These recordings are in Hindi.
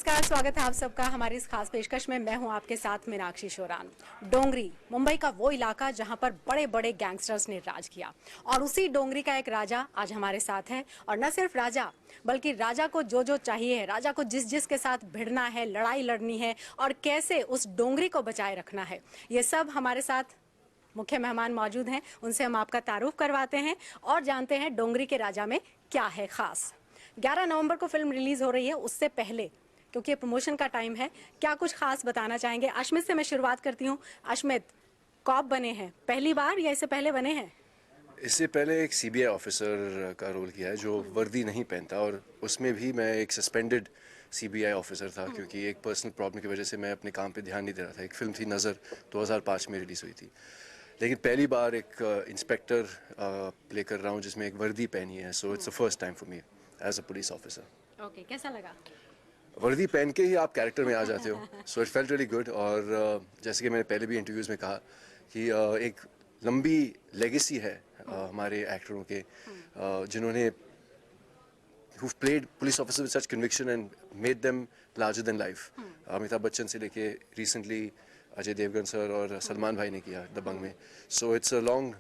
नमस्कार, स्वागत है आप सबका हमारी इस खास पेशकश में। मैं हूं आपके साथ मीनाक्षी शोरान। डोंगरी मुंबई का वो इलाका जहां पर बड़े बड़े गैंगस्टर्स ने राज किया, और उसी डोंगरी का एक राजा आज हमारे साथ है। और न सिर्फ राजा, बल्कि राजा को जो जो चाहिए है, राजा को जिस जिस के साथ भिड़ना है, लड़ाई लड़नी है और कैसे उस डोंगरी को बचाए रखना है, ये सब हमारे साथ मुख्य मेहमान मौजूद हैं। उनसे हम आपका तारुफ करवाते हैं और जानते हैं डोंगरी के राजा में क्या है खास। 11 नवंबर को फिल्म रिलीज हो रही है। उससे पहले, क्योंकि प्रमोशन का टाइम है, क्या कुछ खास बताना चाहेंगे? अश्मित से मैं शुरुआत करती हूँ। अश्मित, कॉप बने हैं पहली बार या इससे पहले बने हैं? इससे पहले एक सीबीआई ऑफिसर का रोल किया है जो वर्दी नहीं पहनता, और उसमें भी मैं एक सस्पेंडेड सीबीआई ऑफिसर था क्योंकि एक पर्सनल प्रॉब्लम की वजह से मैं अपने काम पे ध्यान नहीं दे रहा था। एक फिल्म थी नज़र, 2005 में रिलीज़ हुई थी। लेकिन पहली बार एक इंस्पेक्टर प्ले कर रहा हूँ जिसमें एक वर्दी पहनी है। So it's the first time for me as a police officer. Okay, कैसा लगा? वर्दी पहन के ही आप कैरेक्टर में आ जाते हो। So it felt really good. और जैसे कि मैंने पहले भी इंटरव्यूज़ में कहा कि एक लंबी लेगेसी है हमारे एक्टरों के, जिन्होंने who've played police officers with such conviction and made them larger than life. Amitabh Bachchan से लेके रिसेंटली अजय देवगन सर और सलमान भाई ने किया दबंग में. So it's a long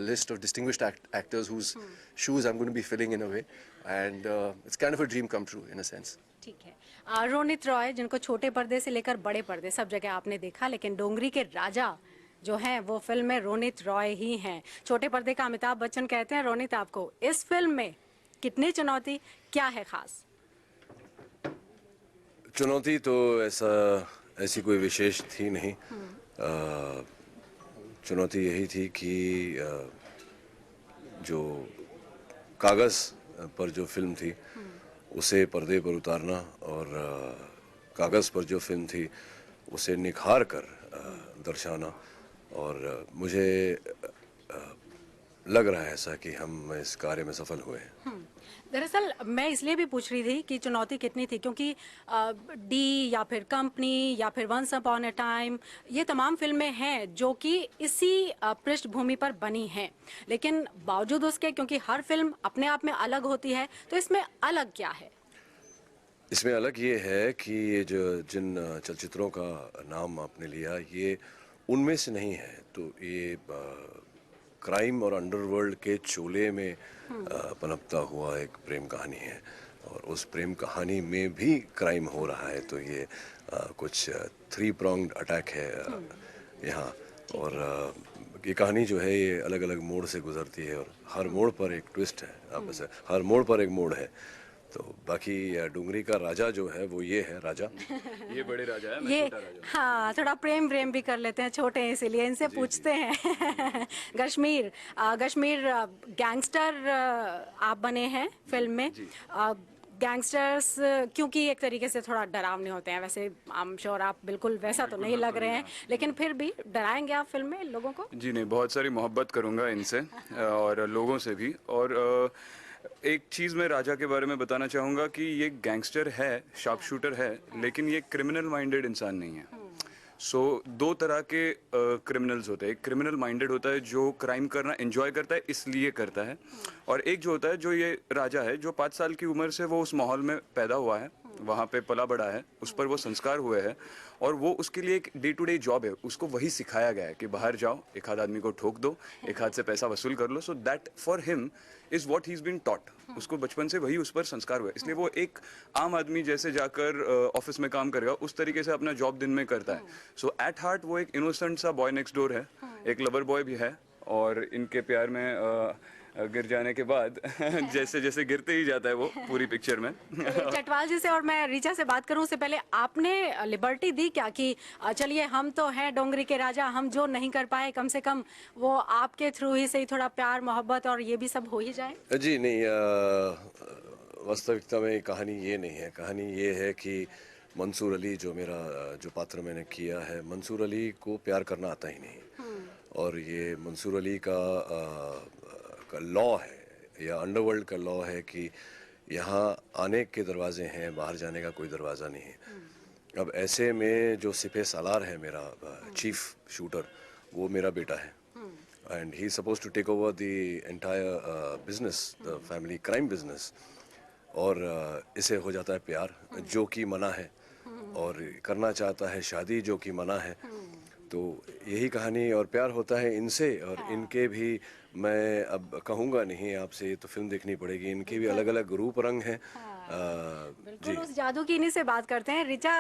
list of distinguished actors whose shoes I'm going to be filling in a way, and it's kind of a dream come true in a sense. ठीक है। रोनित रॉय, जिनको छोटे पर्दे से लेकर बड़े पर्दे सब जगह आपने देखा, लेकिन डोंगरी के राजा जो हैं वो फिल्म में रोनित रॉय ही हैं। छोटे पर्दे का अमिताभ बच्चन कहते हैं। रोनित, आपको इस फिल्म में कितनी चुनौती, क्या है खास? चुनौती तो ऐसी कोई विशेष थी नहीं। चुनौती यही थी कि जो कागज़ पर जो फिल्म थी उसे पर्दे पर उतारना, और कागज़ पर जो फिल्म थी उसे निखार कर दर्शाना। और मुझे लग रहा है ऐसा कि हम इस कार्य में सफल हुए हैं। दरअसल मैं इसलिए भी पूछ रही थी कि चुनौती कितनी थी, क्योंकि डी या फिर कंपनी या फिर वंस अपॉन अ टाइम, ये तमाम फिल्में हैं जो कि इसी पृष्ठभूमि पर बनी हैं। लेकिन बावजूद उसके, क्योंकि हर फिल्म अपने आप में अलग होती है, तो इसमें अलग क्या है? इसमें अलग ये है कि ये जो जिन चलचित्रों का नाम आपने लिया, ये उनमें से नहीं है। तो ये क्राइम और अंडरवर्ल्ड के चोले में पनपता हुआ एक प्रेम कहानी है, और उस प्रेम कहानी में भी क्राइम हो रहा है। तो ये कुछ 3 pronged अटैक है यहाँ। और ये कहानी जो है ये अलग अलग मोड़ से गुजरती है, और हर मोड़ पर एक ट्विस्ट है, आपस में हर मोड़ पर एक मोड़ है। तो बाकी डोंगरी का राजा जो है वो ये है राजा। ये बड़े राजा है, मैं ये छोटा राजा। हाँ, थोड़ा प्रेम भी कर लेते हैं, छोटे हैं इसीलिए इनसे पूछते हैं। कश्मीर, गैंगस्टर आप बने हैं फिल्म में। गैंगस्टर्स क्योंकि एक तरीके से थोड़ा डरावने होते हैं, वैसे आई एम श्योर आप बिल्कुल वैसा तो नहीं लग रहे हैं, लेकिन फिर भी डराएंगे आप फिल्म में लोगों को? जी नहीं, बहुत सारी मोहब्बत करूंगा इनसे और लोगों से भी। और एक चीज़ मैं राजा के बारे में बताना चाहूँगा कि ये गैंगस्टर है, शार्प शूटर है, लेकिन ये क्रिमिनल माइंडेड इंसान नहीं है। सो दो तरह के क्रिमिनल्स होते हैं। एक क्रिमिनल माइंडेड होता है जो क्राइम करना एंजॉय करता है, इसलिए करता है। और एक जो होता है, जो ये राजा है, जो 5 साल की उम्र से वो उस माहौल में पैदा हुआ है, वहाँ पे पला बड़ा है, उस पर वो संस्कार हुए हैं, और वो उसके लिए एक डे टू डे जॉब है। उसको वही सिखाया गया है कि बाहर जाओ, एक आध आदमी को ठोक दो, एक हाथ से पैसा वसूल कर लो। So that for him is what he is been taught. उसको बचपन से वही उस पर संस्कार हुआ है, इसलिए वो एक आम आदमी जैसे जाकर ऑफिस में काम करेगा, उस तरीके से अपना जॉब दिन में करता है। सो एट हार्ट वो एक इनोसेंट सा बॉय नेक्स्ट डोर है, एक लवर बॉय भी है। और इनके प्यार में गिर जाने के बाद जैसे जैसे गिरते ही जाता है वो पूरी पिक्चर में। चटवाल जी से और मैं रीचा से बात करूं उससे पहले, आपने लिबर्टी दी क्या कि चलिए हम तो हैं डोंगरी के राजा, हम जो नहीं कर पाए कम से कम वो आपके थ्रू ही से ही थोड़ा प्यार मोहब्बत और ये भी सब हो ही जाए? जी नहीं, वास्तविकता में कहानी ये नहीं है। कहानी ये है कि मंसूर अली जो पात्र मैंने किया है, मंसूर अली को प्यार करना आता ही नहीं। और ये मंसूर अली का लॉ है, या अंडरवर्ल्ड का लॉ है कि यहाँ आने के दरवाजे हैं, बाहर जाने का कोई दरवाज़ा नहीं है। अब ऐसे में जो सिपह सालार है मेरा चीफ शूटर, वो मेरा बेटा है, and he's supposed to take over the entire business, the family crime business. और इसे हो जाता है प्यार जो कि मना है, और करना चाहता है शादी जो कि मना है। तो यही कहानी और प्यार होता है इनसे, और इनके भी मैं अब कहूँगा नहीं आपसे, तो फिल्म देखनी पड़ेगी। इनके भी अलग अलग रूप रंग हैं। बिल्कुल, उस जादू की इन्हीं से बात करते हैं। रिचा,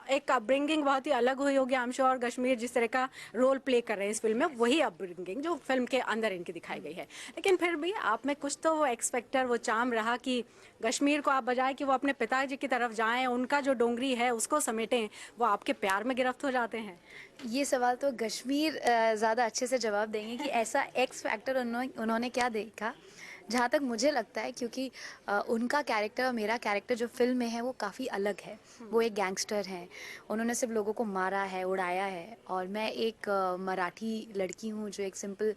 एक अपब्रिंगिंग बहुत ही अलग हुई होगी आई एम श्योर। कश्मीर जिस तरह का रोल प्ले कर रहे हैं इस फिल्म में, वही अपब्रिंगिंग जो फिल्म के अंदर इनकी दिखाई गई है। लेकिन फिर भी आप में कुछ तो वो एक्सपेक्टर, वो चार्म रहा कि कश्मीर को आप बजाय कि वो अपने पिताजी की तरफ जाएं, उनका जो डोंगरी है उसको समेटें, वो आपके प्यार में गिरफ्त हो जाते हैं। ये सवाल तो कश्मीर ज़्यादा अच्छे से जवाब देंगे कि ऐसा एक्स फैक्टर उन्होंने क्या देखा। जहाँ तक मुझे लगता है, क्योंकि उनका कैरेक्टर और मेरा कैरेक्टर जो फिल्म में है वो काफ़ी अलग है। वो एक गैंगस्टर हैं, उन्होंने सिर्फ लोगों को मारा है, उड़ाया है, और मैं एक मराठी लड़की हूँ जो एक सिंपल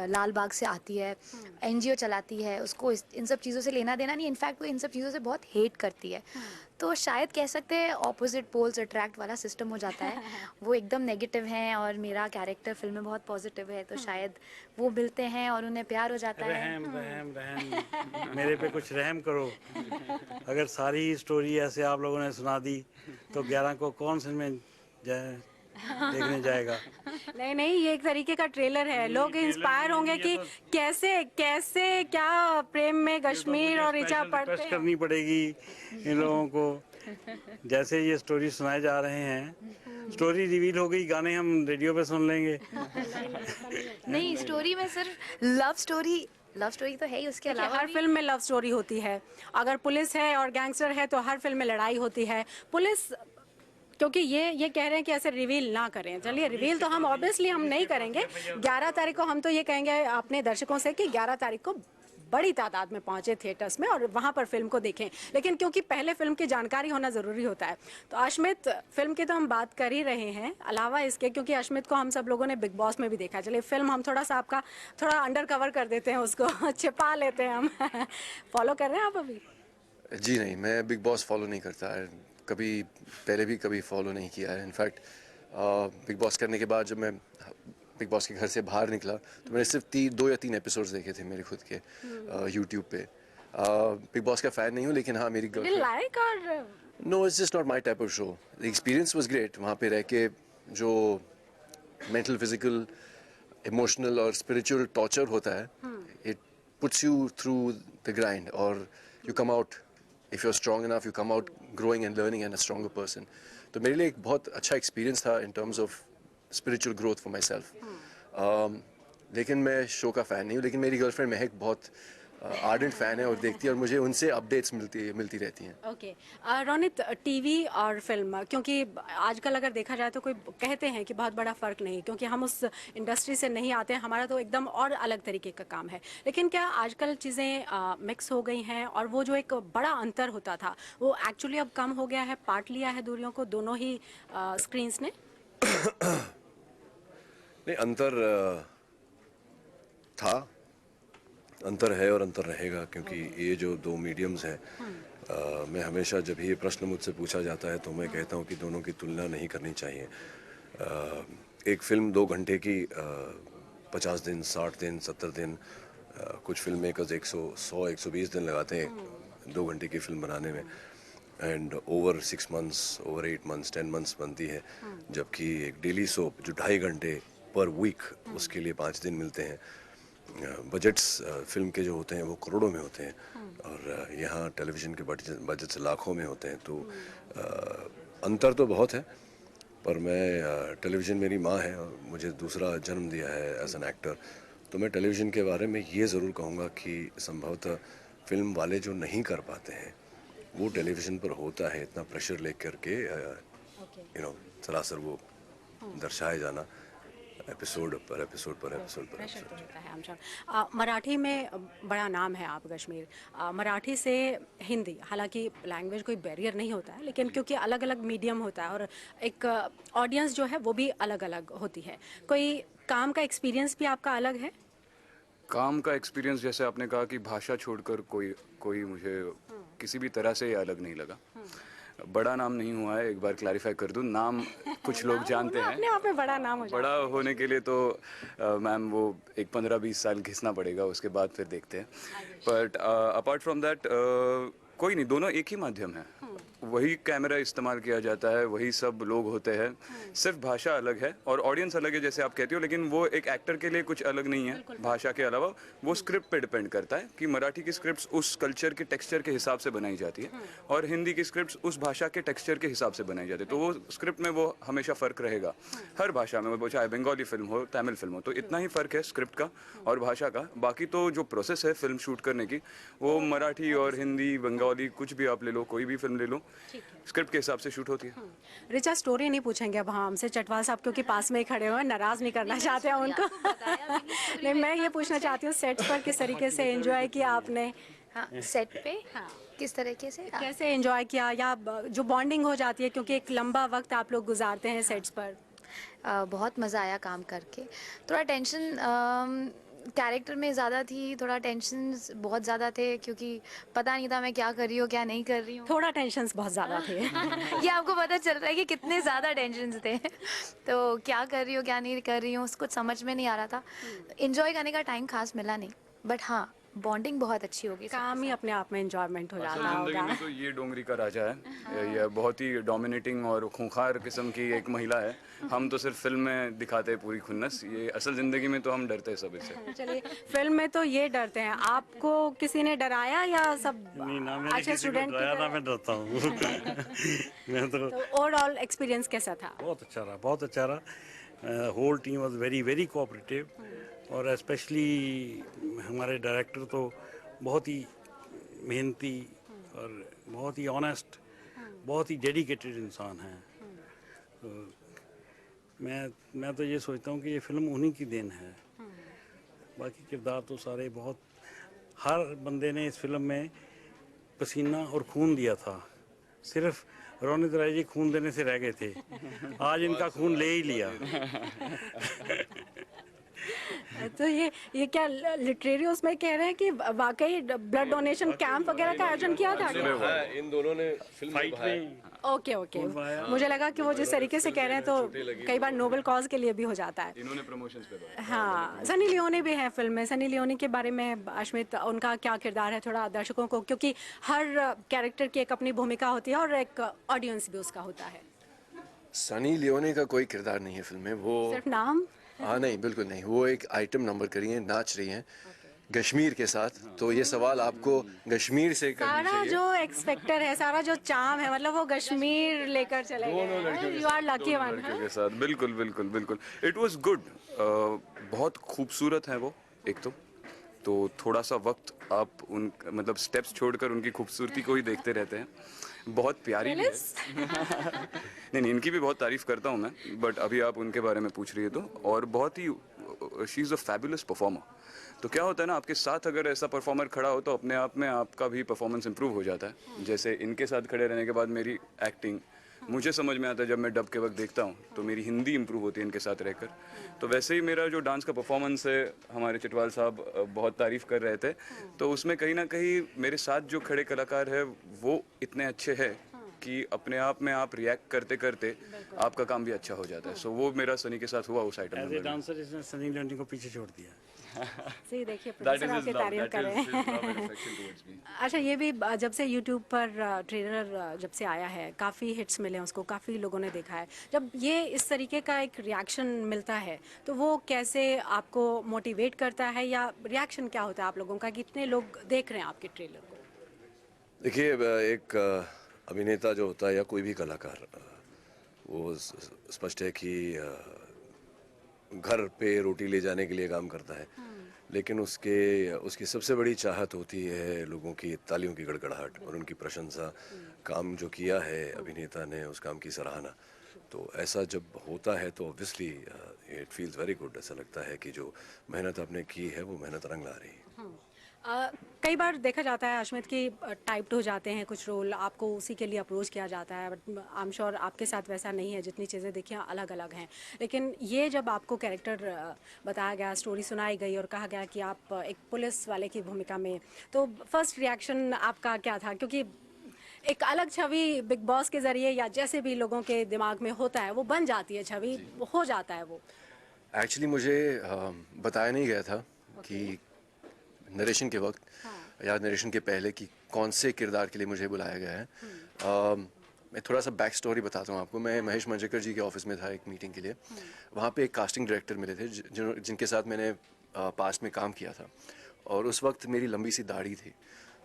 लाल बाग से आती है, एनजीओ चलाती है, उसको इन सब चीज़ों से लेना देना नहीं, इनफैक्ट वो इन सब चीज़ों से बहुत हेट करती है। तो शायद कह सकते हैं ऑपोजिट पोल्स अट्रैक्ट वाला सिस्टम हो जाता है। वो एकदम नेगेटिव हैं और मेरा कैरेक्टर फिल्म में बहुत पॉजिटिव है, तो शायद वो मिलते हैं और उन्हें प्यार हो जाता है। रहम रहम रहम, मेरे पे कुछ रहम करो। अगर सारी ही स्टोरी ऐसे आप लोगों ने सुना दी तो 11 को कौन सिनेमा देखने जाएगा। नहीं नहीं, ये एक तरीके का ट्रेलर है। लोग इंस्पायर होंगे कि कैसे कैसे क्या प्रेम में कश्मीर और ऋचा पड़ते रिक्वेस्ट हैं। करनी पड़ेगी इन लोगों को। जैसे ये स्टोरी सुनाए जा रहे हैं, स्टोरी रिवील हो गई, गाने हम रेडियो पे सुन लेंगे। नहीं, स्टोरी में सिर्फ लव स्टोरी तो है ही, उसके देखिए, अलावा हर भी फिल्म में लव स्टोरी होती है। अगर पुलिस है और गैंगस्टर है तो हर फिल्म में लड़ाई होती है। पुलिस, क्योंकि ये कह रहे हैं कि ऐसे रिवील ना करें। चलिए, रिवील तो हम ऑब्वियसली हम नहीं करेंगे। 11 तारीख को हम तो ये कहेंगे अपने दर्शकों से कि 11 तारीख को बड़ी तादाद में पहुंचे थिएटर्स में और वहां पर फिल्म को देखें। लेकिन क्योंकि पहले फिल्म की जानकारी होना ज़रूरी होता है, तो अश्मित फिल्म की तो हम बात कर ही रहे हैं। अलावा इसके, क्योंकि अश्मित को हम सब लोगों ने बिग बॉस में भी देखा। चलिए, फिल्म हम थोड़ा सा आपका थोड़ा अंडर कवर कर देते हैं, उसको छिपा लेते हैं हम। फॉलो कर रहे हैं आप अभी? जी नहीं, मैं बिग बॉस फॉलो नहीं करता है, कभी पहले भी कभी फॉलो नहीं किया है। इनफैक्ट बिग बॉस करने के बाद जब मैं बिग बॉस के घर से बाहर निकला तो मैंने सिर्फ 2 या 3 एपिसोड्स देखे थे मेरे खुद के यूट्यूब पे। बिग बॉस का फ़ैन नहीं हूँ, लेकिन हाँ मेरी गर्लफ्रेंड। लाइक और no, it's just not my type of show. The experience was great. वहाँ पे रह के जो मेंटल, फिजिकल, इमोशनल और स्पिरिचुअल टॉर्चर होता है, it puts you through the grind, और you come out, if you are strong enough, you come out growing and learning and a stronger person. तो मेरे लिए एक बहुत अच्छा एक्सपीरियंस था in terms of spiritual growth for my self. लेकिन मैं शो का फ़ैन नहीं हूँ, लेकिन मेरी गर्लफ्रेंड महक बहुत आर्डेंट फ़ैन है और देखती है, और मुझे उनसे अपडेट्स मिलती रहती हैं। ओके। रोनित, टीवी और फिल्म, क्योंकि आजकल अगर देखा जाए तो कोई कहते हैं कि बहुत बड़ा फ़र्क नहीं, क्योंकि हम उस इंडस्ट्री से नहीं आते हैं, हमारा तो एकदम और अलग तरीके का काम है। लेकिन क्या आजकल चीज़ें मिक्स हो गई हैं और वो जो एक बड़ा अंतर होता था वो एक्चुअली अब कम हो गया है, पाट लिया है दूरियों को दोनों ही स्क्रीन्स ने? नहीं, अंतर था, अंतर है और अंतर रहेगा, क्योंकि ये जो 2 मीडियम्स हैं, मैं हमेशा जब ये प्रश्न मुझसे पूछा जाता है तो मैं कहता हूँ कि दोनों की तुलना नहीं करनी चाहिए। एक फिल्म 2 घंटे की 50 दिन, 60 दिन, 70 दिन, कुछ फिल्म मेकर्स 120 दिन लगाते हैं 2 घंटे की फिल्म बनाने में, and over 6 months, over 8 months, 10 months बनती है। जबकि एक डेली सोप जो 2.5 घंटे पर वीक, उसके लिए 5 दिन मिलते हैं। बजट्स फिल्म के जो होते हैं वो करोड़ों में होते हैं, और यहाँ टेलीविज़न के बजट्स लाखों में होते हैं। तो अंतर तो बहुत है, पर मैं टेलीविज़न मेरी माँ है और मुझे दूसरा जन्म दिया है एज एन एक्टर। तो मैं टेलीविज़न के बारे में ये ज़रूर कहूँगा कि संभवतः फिल्म वाले जो नहीं कर पाते हैं वो टेलीविज़न पर होता है, इतना प्रेशर लेकर के सरासर वो दर्शाए जाना एपिसोड पर एपिसोड पर एपिसोड पर प्रेशर तो एपिसोड। होता है, हम श्योर। मराठी में बड़ा नाम है आप कश्मीर। मराठी से हिंदी, हालांकि लैंग्वेज कोई बैरियर नहीं होता है, लेकिन क्योंकि अलग अलग मीडियम होता है और एक ऑडियंस जो है वो भी अलग अलग होती है। कोई काम का एक्सपीरियंस भी आपका अलग है? काम का एक्सपीरियंस, जैसे आपने कहा कि भाषा छोड़कर कोई कोई मुझे किसी भी तरह से ये अलग नहीं लगा। बड़ा नाम नहीं हुआ है, एक बार क्लैरिफाई कर दूं, नाम कुछ लोग जानते हैं। अपने आप में बड़ा नाम हो जाए। बड़ा होने के लिए तो मैम वो एक 15-20 साल घिसना पड़ेगा, उसके बाद फिर देखते हैं। बट अपार्ट फ्रॉम दैट कोई नहीं, दोनों एक ही माध्यम है, वही कैमरा इस्तेमाल किया जाता है, वही सब लोग होते हैं, सिर्फ भाषा अलग है और ऑडियंस अलग है जैसे आप कहती हो, लेकिन वो एक एक्टर के लिए कुछ अलग नहीं है भाषा के अलावा। वो स्क्रिप्ट पे डिपेंड करता है कि मराठी की स्क्रिप्ट्स उस कल्चर के टेक्सचर के हिसाब से बनाई जाती है और हिंदी की स्क्रिप्ट्स उस भाषा के टेक्सचर के हिसाब से बनाई जाती है, तो वो स्क्रिप्ट में वो हमेशा फ़र्क रहेगा हर भाषा में, वो चाहे बंगाली फिल्म हो, तमिल फिल्म हो, तो इतना ही फ़र्क है स्क्रिप्ट का और भाषा का। बाकी तो जो प्रोसेस है फिल्म शूट करने की, वो मराठी और हिंदी, बंगाली, कुछ भी आप ले लो, कोई भी फिल्म ले लो, स्क्रिप्ट के हिसाब से शूट होती है। रिचा, स्टोरी नहीं पूछेंगे अब हमसे चटवाल साहब, क्योंकि पास में ही खड़े हुए हैं, नाराज नहीं करना चाहते हैं उनको। नहीं, मैं ये पूछना चाहती हूँ सेट पर किस तरीके से एंजॉय किया आपने? हाँ, सेट पे किस तरीके से कैसे एंजॉय किया, या जो बॉन्डिंग हो जाती है, क्योंकि एक लंबा वक्त आप लोग गुजारते हैं सेट्स पर? बहुत मज़ा आया काम करके। थोड़ा टेंशन कैरेक्टर में ज़्यादा थी, थोड़ा टेंशन बहुत ज़्यादा थे क्योंकि पता नहीं था मैं क्या कर रही हूँ क्या नहीं कर रही हूँ। थोड़ा टेंशन्स बहुत ज़्यादा थे। ये आपको पता चल रहा है कि कितने ज़्यादा टेंशन थे। तो क्या कर रही हूँ क्या नहीं कर रही हूँ कुछ समझ में नहीं आ रहा था। इंजॉय करने का टाइम खास मिला नहीं, बट हाँ बॉन्डिंग बहुत अच्छी होगी। काम ही अपने आप में एंजॉयमेंट हो असल जाता जिंदगी होगा। में तो ये डोंगरी का राजा है, ये बहुत ही डोमिनेटिंग और खूंखार किस्म की एक महिला है। हम तो सिर्फ फिल्म में दिखाते हैं पूरी खुन्नस, ये असल जिंदगी में तो हम डरते हैं सब इससे। चलिए, फिल्म में तो ये डरते हैं, आपको किसी ने डराया या सब नहीं ना, मैंने अच्छे किसी को स्टूडेंट की डराया ना, तरह? मैं डरता हूँ। मैं तो तो ओवरऑल एक्सपीरियंस कैसा था? बहुत अच्छा रहा, बहुत अच्छा रहा। Whole team was very very cooperative और स्पेशली हमारे डायरेक्टर तो बहुत ही मेहनती और बहुत ही ऑनेस्ट, बहुत ही डेडिकेटेड इंसान हैं। तो मैं तो ये सोचता हूँ कि ये फिल्म उन्हीं की देन है। बाकी किरदार तो सारे बहुत, हर बंदे ने इस फिल्म में पसीना और खून दिया था। सिर्फ रोनित राय जी खून देने से रह गए थे, आज इनका खून ले ही लिया। तो ये क्या लिटरेरी उसमें कह रहे हैं कि वाकई ब्लड डोनेशन कैंप वगैरह का आयोजन किया था? इन दोनों ने फिल्म फाइट में ओके ओके, मुझे लगा कि वो जिस तरीके से कह रहे हैं तो कई बार नोबेल कॉज के लिए भी हो जाता है। इन्होंने प्रमोशंस पे बात। हाँ, सनी लियोनी भी है फिल्म में। सनी लियोनी के बारे में अश्मित, उनका क्या किरदार है थोड़ा दर्शकों को, क्योंकि हर कैरेक्टर की एक अपनी भूमिका होती है और एक ऑडियंस भी उसका होता है। सनी लियोनी का कोई किरदार नहीं है फिल्म में, वो सिर्फ नाम? हाँ नहीं, बिल्कुल नहीं, वो एक आइटम नंबर करी है, नाच रही हैं कश्मीर के साथ। तो ये सवाल आपको कश्मीर से करनी सारा चाहिए। जो एक्सपेक्टर है, सारा जो चाम है, मतलब वो कश्मीर लेकर चले गए। You are lucky one. लड़कियों के साथ बिल्कुल बिल्कुल बिल्कुल, इट वाज गुड। बहुत खूबसूरत है वो, एक तो थोड़ा सा वक्त आप उन मतलब स्टेप्स छोड़कर उनकी खूबसूरती को ही देखते रहते हैं। बहुत प्यारी भी है। नहीं, इनकी भी बहुत तारीफ करता हूँ मैं, बट अभी आप उनके बारे में पूछ रही है तो, और बहुत ही she is a fabulous performer. तो क्या होता है ना, आपके साथ अगर ऐसा परफॉर्मर खड़ा हो तो अपने आप में आपका भी परफॉर्मेंस इंप्रूव हो जाता है। जैसे इनके साथ खड़े रहने के बाद मेरी एक्टिंग मुझे समझ में आता है, जब मैं डब के वक्त देखता हूँ तो मेरी हिंदी इंप्रूव होती है इनके साथ रहकर। तो वैसे ही मेरा जो डांस का परफॉर्मेंस है, हमारे चटवाल साहब बहुत तारीफ़ कर रहे थे, तो उसमें कहीं ना कहीं मेरे साथ जो खड़े कलाकार है वो इतने अच्छे हैं कि अपने आप में आप रिएक्ट करते करते आपका काम भी अच्छा हो जाता है। सो वो मेरा सनी के साथ हुआ उस आइटम एज ए में। डांसर इसने सनी लियोनी को पीछे छोड़ दिया। सही, देखिए प्रोफेसर आपकी तारीफ कर रहे हैं। अच्छा, ये भी जब से यूट्यूब पर ट्रेलर जब से आया है, काफ़ी हिट्स मिले हैं उसको, काफ़ी लोगों ने देखा है। जब ये इस तरीके का एक रिएक्शन मिलता है तो वो कैसे आपको मोटिवेट करता है, या रिएक्शन क्या होता है आप लोगों का कि इतने लोग देख रहे हैं आपके ट्रेलर को? देखिए, एक अभिनेता जो होता है या कोई भी कलाकार, वो स्पष्ट है कि घर पे रोटी ले जाने के लिए काम करता है, लेकिन उसकी सबसे बड़ी चाहत होती है लोगों की तालियों की गड़गड़ाहट और उनकी प्रशंसा। काम जो किया है अभिनेता ने, उस काम की सराहना। तो ऐसा जब होता है तो obviously it feels very good. ऐसा लगता है कि जो मेहनत आपने की है वो मेहनत रंग ला रही है। कई बार देखा जाता है अश्मित की टाइप्ड हो जाते हैं कुछ रोल, आपको उसी के लिए अप्रोच किया जाता है, बट आई एम श्योर आपके साथ वैसा नहीं है। जितनी चीज़ें देखिए अलग अलग हैं, लेकिन ये जब आपको कैरेक्टर बताया गया, स्टोरी सुनाई गई और कहा गया कि आप एक पुलिस वाले की भूमिका में, तो फर्स्ट रिएक्शन आपका क्या था? क्योंकि एक अलग छवि बिग बॉस के जरिए या जैसे भी लोगों के दिमाग में होता है वो बन जाती है, छवि हो जाता है वो। एक्चुअली मुझे बताया नहीं गया था कि नरेशन के वक्त या नरेशन के पहले कि कौन से किरदार के लिए मुझे बुलाया गया है। मैं थोड़ा सा बैक स्टोरी बताता हूँ आपको। मैं महेश मंजरेकर जी के ऑफिस में था एक मीटिंग के लिए। वहाँ पे एक कास्टिंग डायरेक्टर मिले थे जिनके साथ मैंने पास्ट में काम किया था, और उस वक्त मेरी लंबी सी दाढ़ी थी।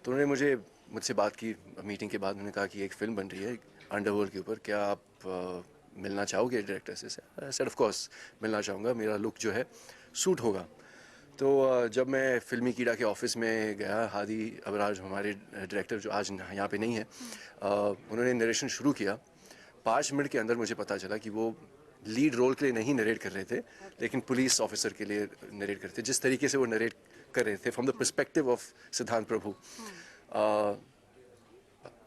तो उन्होंने मुझसे बात की मीटिंग के बाद। उन्होंने कहा कि एक फ़िल्म बन रही है अंडरवर्ल्ड के ऊपर, क्या आप मिलना चाहोगे डायरेक्टर से? सर ऑफ कोर्स मिलना चाहूँगा, मेरा लुक जो है सूट होगा। तो जब मैं फिल्मी कीड़ा के ऑफिस में गया, हादी अबरार हमारे डायरेक्टर जो आज यहाँ पे नहीं है, उन्होंने नरेशन शुरू किया। 5 मिनट के अंदर मुझे पता चला कि वो लीड रोल के लिए नहीं नरेट कर रहे थे, लेकिन पुलिस ऑफिसर के लिए नरेट करते। जिस तरीके से वो नरेट कर रहे थे फ्रॉम द पर्सपेक्टिव ऑफ सिद्धांत प्रभु,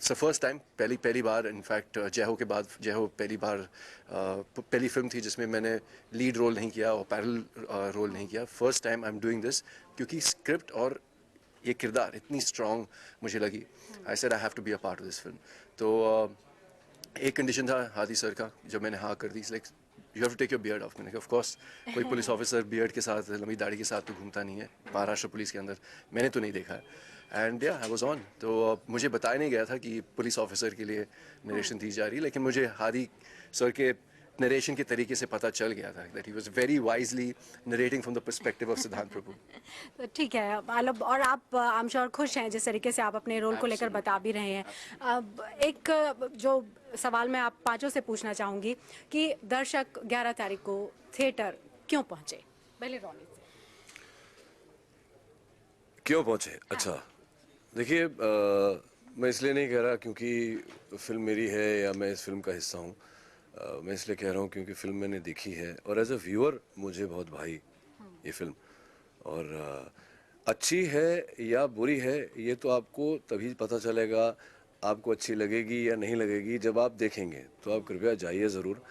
सो फर्स्ट टाइम, पहली बार, इनफैक्ट जय हो के बाद जय हो पहली फिल्म थी जिसमें मैंने लीड रोल नहीं किया और पैरेलल रोल नहीं किया। First time I am doing this, क्योंकि स्क्रिप्ट और ये किरदार इतनी स्ट्रॉन्ग मुझे लगी। I said I have to be a part of this film. तो एक कंडीशन था हादी सर का जब मैंने हाँ कर दी, like you have to take your beard off. मैंने कहा ऑफ कोर्स, कोई पुलिस ऑफिसर बियर्ड के साथ, लंबी दाढ़ी के साथ तो घूमता नहीं है महाराष्ट्र पुलिस के अंदर, मैंने तो नहीं देखा है। एंड या आई वाज ऑन। तो मुझे बताया नहीं गया था कि पुलिस ऑफिसर के लिए नरेशन दी जा रही है, लेकिन मुझे हादी सर के नरेशन के तरीके से पता चल गया था that he was very wisely narrating from the perspective of सिद्धांत प्रभु। तो ठीक है, मतलब और आप आई एम श्योर खुश हैं जिस तरीके से आप अपने रोल को लेकर बता भी रहे हैं। अब एक जो सवाल मैं आप पांचों से पूछना चाहूँगी कि दर्शक 11 तारीख को थिएटर क्यों पहुँचे? पहले रोनी से। क्यों पहुँचे? अच्छा, देखिए, मैं इसलिए नहीं कह रहा क्योंकि फिल्म मेरी है या मैं इस फिल्म का हिस्सा हूँ। मैं इसलिए कह रहा हूँ क्योंकि फिल्म मैंने देखी है और एज अ व्यूअर मुझे बहुत भाई ये फिल्म। और अच्छी है या बुरी है ये तो आपको तभी पता चलेगा, आपको अच्छी लगेगी या नहीं लगेगी जब आप देखेंगे। तो आप कृपया जाइए ज़रूर,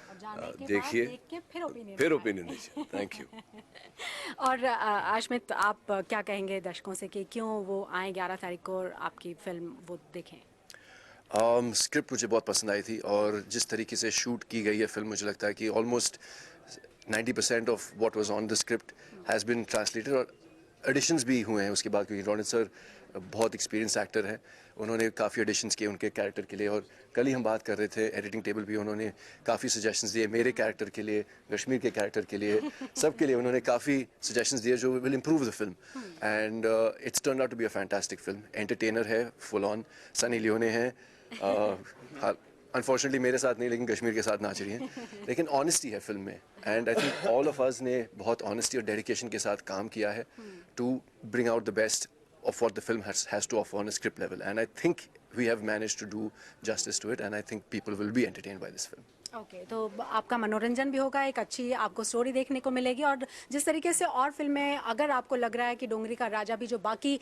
देखिए, फिर ओपिनियन दीजिए। Thank you. और आशमित, आप क्या कहेंगे दर्शकों से कि क्यों वो आए 11 तारीख को और आपकी फिल्म वो देखें? स्क्रिप्ट मुझे बहुत पसंद आई थी और जिस तरीके से शूट की गई है फिल्म, मुझे लगता है कि almost 90% of what was on the script has been translated, और एडिशंस भी हुए हैं उसके बाद, क्योंकि रोनित सर बहुत एक्सपीरियंस एक्टर हैं। उन्होंने काफ़ी एडिशंस किए उनके कैरेक्टर के लिए, और कल ही हम बात कर रहे थे एडिटिंग टेबल भी, उन्होंने काफ़ी सजेशंस दिए मेरे कैरेक्टर के लिए, कश्मीर के कैरेक्टर के लिए, सबके लिए उन्होंने काफ़ी सजेशंस दिए जो will improve the film. And it's turn out to be a fantastic film. Entertainer है, फुल ऑन, सनी लियोने हैं, अनफॉर्चुनेटली मेरे साथ नहीं लेकिन कश्मीर के साथ नाच रही हैं, लेकिन ऑनेस्टी है फिल्म में। And I think all of us ने बहुत ऑनेस्टी और डेडिकेशन के साथ काम किया है to bring out the best of what the film has to offer on a script level, and I think we have managed to do justice to it, and I think people will be entertained by this film. Okay, तो आपका मनोरंजन भी होगा, एक अच्छी आपको स्टोरी देखने को मिलेगी। और जिस तरीके से और फिल्में, अगर आपको लग रहा है कि डोंगरी का राजा भी जो बाकी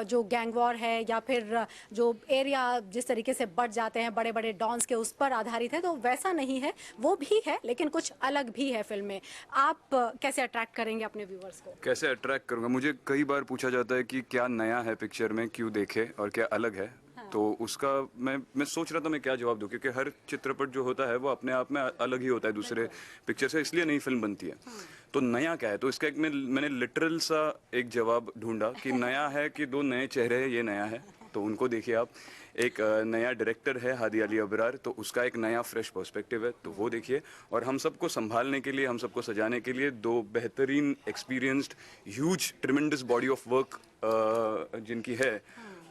जो गैंग वॉर है या फिर जो एरिया जिस तरीके से बढ़ जाते हैं बड़े बड़े डॉन्स के, उस पर आधारित है, तो वैसा नहीं है, वो भी है लेकिन कुछ अलग भी है फिल्म में। आप कैसे अट्रैक्ट करेंगे अपने व्यूअर्स को? कैसे अट्रैक्ट करूँगा? मुझे कई बार पूछा जाता है कि क्या नया है पिक्चर में, क्यों देखे, और क्या अलग है। तो उसका मैं सोच रहा था मैं क्या जवाब दूं, क्योंकि हर चित्रपट जो होता है वो अपने आप में अलग ही होता है दूसरे पिक्चर से, इसलिए नई फिल्म बनती है। तो नया क्या है? तो इसका एक मैंने लिटरल सा एक जवाब ढूंढा कि नया है कि 2 नए चेहरे हैं, ये नया है। तो उनको देखिए आप। एक नया डायरेक्टर है हादी अली अबरार, तो उसका एक नया फ्रेश पर्सपेक्टिव है, तो वो देखिए। और हम सबको संभालने के लिए, हम सबको सजाने के लिए 2 बेहतरीन experienced huge tremendous body of work जिनकी है,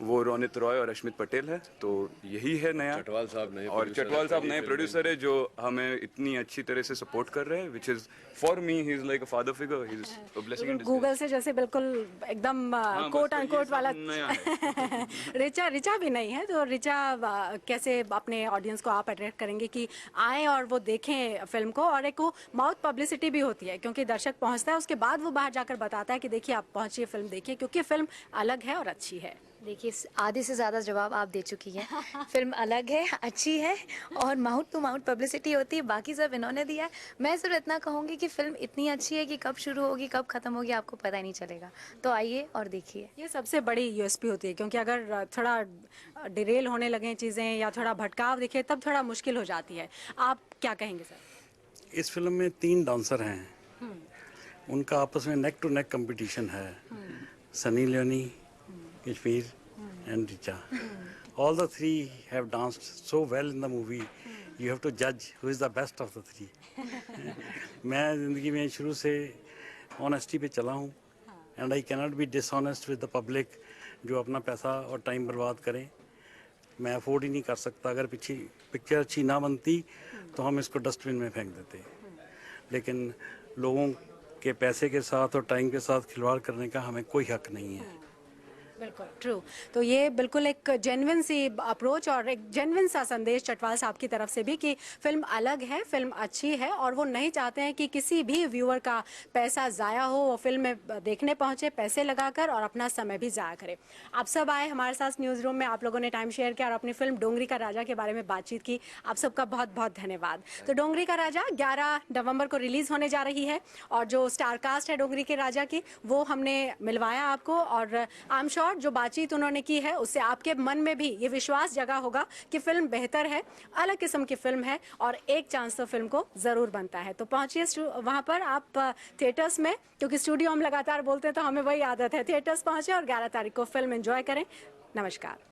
वो रोनित रॉय और अश्मित पटेल है। तो यही है नया। चटवाल साहब नए और चटवाल साहब नए प्रोड्यूसर है जो हमें इतनी अच्छी तरह से सपोर्ट कर रहे हैं, which is for me he is like a father figure, he is a blessing in Google से जैसे बिल्कुल एकदम कोट अनकोट वाला नया है। रिचा भी नहीं है, तो रिचा कैसे अपने ऑडियंस को आप अट्रैक्ट करेंगे कि आए और वो देखें फिल्म को? और एक वो माउथ पब्लिसिटी भी होती है, क्योंकि दर्शक पहुंचता है उसके बाद वो बाहर जाकर बताता है कि देखिए आप पहुंचिए, फिल्म देखिए, क्योंकि फिल्म अलग है और अच्छी है। देखिए आधे से ज़्यादा जवाब आप दे चुकी हैं। फिल्म अलग है, अच्छी है और माउथ टू माउथ पब्लिसिटी होती है, बाकी सब इन्होंने दिया है। मैं सिर्फ इतना कहूँगी कि फिल्म इतनी अच्छी है कि कब शुरू होगी कब ख़त्म होगी आपको पता ही नहीं चलेगा। तो आइए और देखिए। ये सबसे बड़ी यूएसपी होती है, क्योंकि अगर थोड़ा डिरेल होने लगे चीज़ें या थोड़ा भटकाव दिखे तब थोड़ा मुश्किल हो जाती है। आप क्या कहेंगे सर? इस फिल्म में 3 डांसर हैं, उनका आपस में नेक टू नेक कंपटीशन है। Sunny Leone, Kashmir and Richa. All the 3 have danced so well in the movie. You have to judge who is the best of the 3. मैं ज़िंदगी में शुरू से ऑनेस्टी पे चला हूँ and I cannot be dishonest with the public जो अपना पैसा और टाइम बर्बाद करें। मैं अफोर्ड ही नहीं कर सकता। अगर पिक्चर अच्छी ना बनती तो हम इसको डस्टबिन में फेंक देते, लेकिन लोगों के पैसे के साथ और टाइम के साथ खिलवाड़ करने का हमें कोई हक नहीं है। बिल्कुल ट्रू। तो ये बिल्कुल एक जेन्युइन सी अप्रोच और एक जेन्युइन सा संदेश चटवाल साहब की तरफ से भी कि फिल्म अलग है, फिल्म अच्छी है और वो नहीं चाहते हैं कि किसी भी व्यूअर का पैसा ज़ाया हो, वो फिल्म में देखने पहुंचे पैसे लगाकर और अपना समय भी ज़ाया करे। आप सब आए हमारे साथ न्यूज़ रूम में, आप लोगों ने टाइम शेयर किया और अपनी फिल्म डोंगरी का राजा के बारे में बातचीत की। आप सबका बहुत बहुत धन्यवाद। तो डोंगरी का राजा 11 नवंबर को रिलीज़ होने जा रही है और जो स्टार कास्ट है डोंगरी के राजा की वो हमने मिलवाया आपको, और आई एम श्योर जो बातचीत उन्होंने की है उससे आपके मन में भी ये विश्वास जगा होगा कि फिल्म बेहतर है, अलग किस्म की फिल्म है और एक चांस तो फिल्म को ज़रूर बनता है। तो पहुंचिए वहाँ पर आप थिएटर्स में, क्योंकि स्टूडियो हम लगातार बोलते हैं तो हमें वही आदत है, थिएटर्स पहुंचे और 11 तारीख को फिल्म एंजॉय करें। नमस्कार।